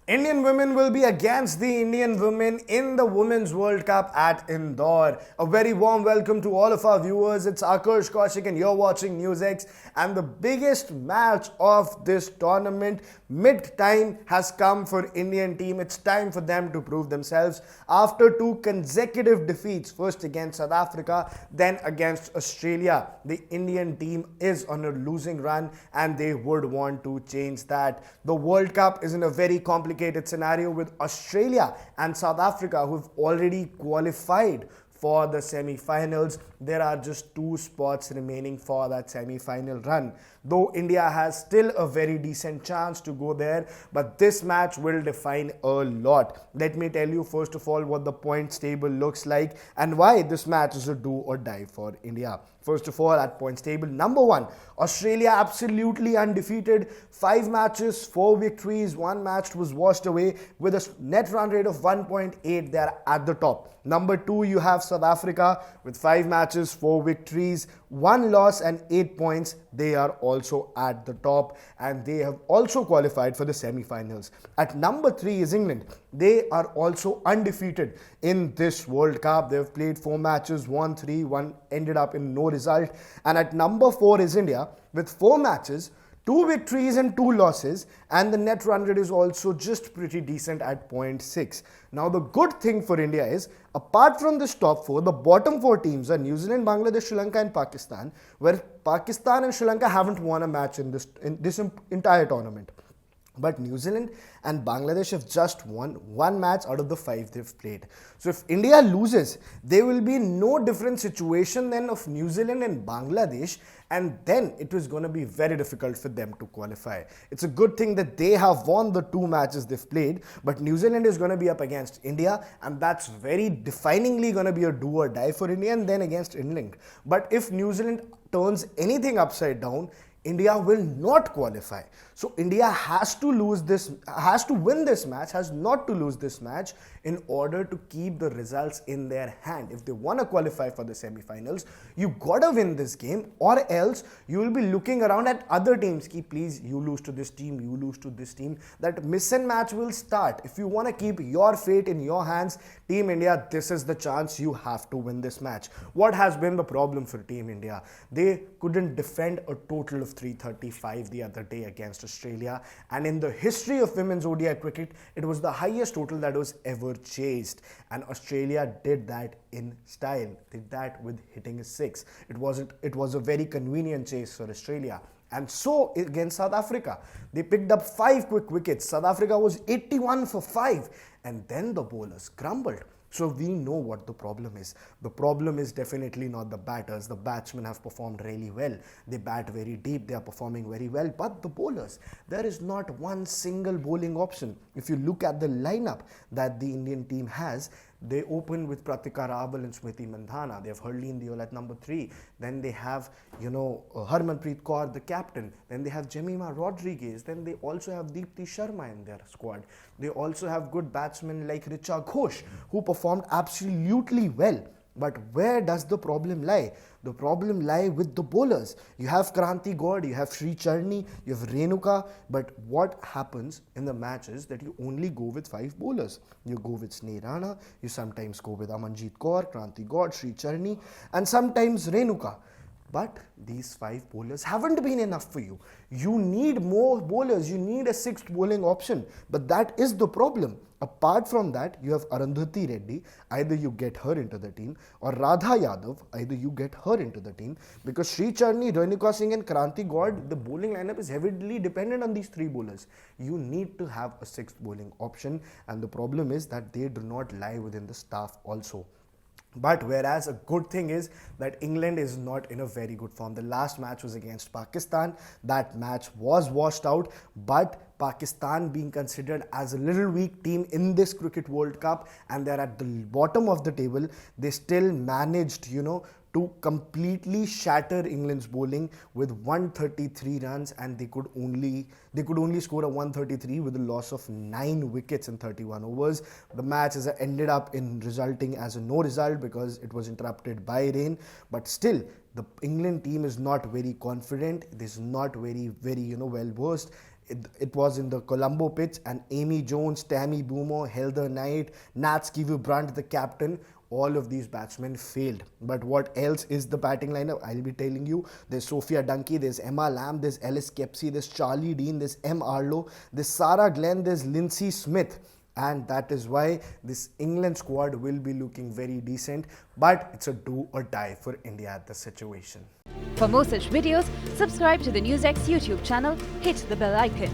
Indian women will be against the Indian women in the Women's World Cup at Indore. A very warm welcome to all of our viewers. It's Akash Kaushik and you're watching Newsx. And the biggest match of this tournament, mid-time, has come for Indian team. It's time for them to prove themselves after two consecutive defeats, first against South Africa, then against Australia. The Indian team is on a losing run and they would want to change that. The World Cup is in a very complicated scenario with Australia and South Africa who've already qualified for the semi-finals. There are just two spots remaining for that semi-final run. Though India has still a very decent chance to go there, but this match will define a lot. Let me tell you first of all what the points table looks like and why this match is a do or die for India. First of all, at points table, number 1, Australia absolutely undefeated. 5 matches, 4 victories, 1 match was washed away with a net run rate of 1.8. They are at the top. Number 2, you have South Africa with 5 matches, 4 victories, 1 loss and 8 points. They are also at the top and they have also qualified for the semi-finals. At number 3 is England. They are also undefeated in this World Cup. They've played 4 matches, won 3, one ended up in no result. And at number 4 is India with 4 matches, 2 victories and 2 losses, and the net run rate is also just pretty decent at 0.6. Now the good thing for India is, apart from this top 4, the bottom 4 teams are New Zealand, Bangladesh, Sri Lanka and Pakistan, where Pakistan and Sri Lanka haven't won a match in this entire tournament. But New Zealand and Bangladesh have just won 1 match out of the 5 they've played. So if India loses, there will be no different situation than of New Zealand and Bangladesh, and then it is going to be very difficult for them to qualify. It's a good thing that they have won the 2 matches they've played, but New Zealand is going to be up against India, and that's very definingly going to be a do or die for India, and then against England. But if New Zealand turns anything upside down, India will not qualify. So India has to win this match, has not to lose this match in order to keep the results in their hand. If they want to qualify for the semi-finals, you gotta win this game, or else you will be looking around at other teams. Please, you lose to this team, you lose to this team. That miss and match will start. If you want to keep your fate in your hands, Team India, this is the chance. You have to win this match. What has been the problem for Team India? They couldn't defend a total of 335 the other day against Australia, and in the history of women's ODI cricket, it was the highest total that was ever chased, and Australia did that in style, did that with hitting a 6. It was a very convenient chase for Australia. And so against South Africa, they picked up 5 quick wickets. South Africa was 81 for 5, and then the bowlers crumbled. So we know what the problem is. The problem is definitely not the batters. The batsmen have performed really well. They bat very deep. They are performing very well. But the bowlers, there is not one single bowling option. If you look at the lineup that the Indian team has, they open with Pratika Rawal and Smriti Mandhana. They have Harleen Deol at number 3. Then they have, Harmanpreet Kaur, the captain. Then they have Jemima Rodriguez. Then they also have Deepti Sharma in their squad. They also have good batsmen like Richa Ghosh, who performed absolutely well. But where does the problem lie? The problem lies with the bowlers. You have Kranti God, you have Sri Charni, you have Renuka. But what happens in the match is that you only go with 5 bowlers. You go with Sneh Rana, you sometimes go with Amanjeet Kaur, Kranti God, Sri Charni, and sometimes Renuka. But these 5 bowlers haven't been enough for you. You need more bowlers. You need a 6th bowling option. But that is the problem. Apart from that, you have Arundhati Reddy. Either you get her into the team, or Radha Yadav. Either you get her into the team. Because Sri Charni, Renuka Singh and Kranti God, the bowling lineup is heavily dependent on these 3 bowlers. You need to have a 6th bowling option. And the problem is that they do not lie within the staff also. But whereas a good thing is that England is not in a very good form. The last match was against Pakistan. That match was washed out, but Pakistan being considered as a little weak team in this Cricket World Cup, and they're at the bottom of the table, they still managed, to completely shatter England's bowling with 133 runs, and they could only score a 133 with a loss of 9 wickets in 31 overs. The match has ended up in resulting as a no result because it was interrupted by rain, but still the England team is not very confident. It is not very well versed. It was in the Colombo pitch, and Amy Jones, Tammy Boomer, Heather Knight, Nat Skivu-Brunt, the captain, all of these batsmen failed. But what else is the batting lineup? I'll be telling you. There's Sophia Dunkey, there's Emma Lamb, there's Ellis Kepsey, there's Charlie Dean, there's M. Arlo, there's Sarah Glenn, there's Lindsay Smith. And that is why this England squad will be looking very decent. But it's a do or die for India at this situation. For more such videos, subscribe to the Newsx YouTube channel, hit the bell icon.